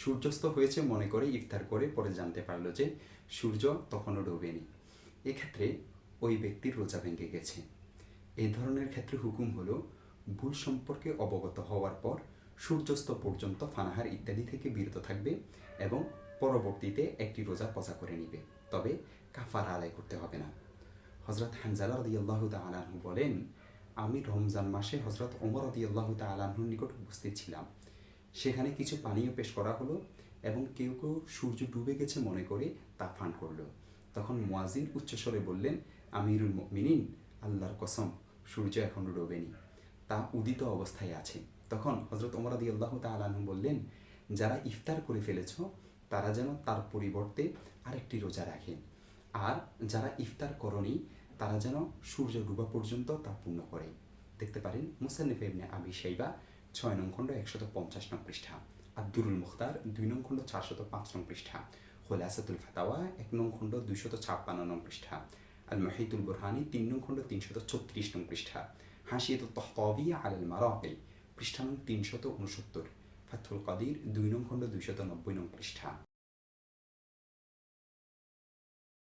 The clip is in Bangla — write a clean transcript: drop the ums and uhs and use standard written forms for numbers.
সূর্যাস্ত হয়েছে মনে করে ইফতার করে পরে জানতে পারলো যে সূর্য তখনও ডোবেনি, এক্ষেত্রে ওই ব্যক্তির রোজা ভেঙে গেছে। এই ধরনের ক্ষেত্রে হুকুম হলো ভুল সম্পর্কে অবগত হওয়ার পর সূর্যাস্ত পর্যন্ত পানাহার ইত্যাদি থেকে বিরত থাকবে এবং পরবর্তীতে একটি রোজা কজা করে নিবে, তবে কাফারা আদায় করতে হবে না। হজরত হানজালা রাদিয়াল্লাহু তাআলা আনহু বলেন, আমি রমজান মাসে হজরত ওমর রাদিয়াল্লাহু তাআলা আনহুর নিকট উপস্থিত ছিলাম। সেখানে কিছু পানীয় পেশ করা হলো এবং কেউ কেউ সূর্য ডুবে গেছে মনে করে তা পান করলো। তখন মুয়াজ্জিন উচ্চস্বরে বললেন, আমিরুল মুমিনিন, আল্লাহর কসম, সূর্য এখনও ডোবেনি, তা উদিত অবস্থায় আছে। তখন হজরত ওমর রাদিয়াল্লাহু তাআলা আনহু বললেন, যারা ইফতার করে ফেলেছ তারা যেন তার পরিবর্তে আরেকটি রোজা রাখে, আর যারা ইফতার করনি তারা যেন সূর্য ডুবা পর্যন্ত তা পূর্ণ করে। দেখতে পারেন মুসান্নিফ ইবনে আবি শাইবা 6 নং খণ্ড 150 নং পৃষ্ঠা, আব্দুরুল মুখতার 2 নং খণ্ড 405 নং পৃষ্ঠা, খুলাসাতুল ফাতাওয়া 1 নং খণ্ড 256 নং পৃষ্ঠা, আল মুহিতুল বুরহানি 3 নং খণ্ড 336 নং পৃষ্ঠা, হাশিয়াতুত তাহতাবি আলাল মারাকি পৃষ্ঠা নং 369, ফাথুল কাদির 2 নং খণ্ড 290 নং পৃষ্ঠা।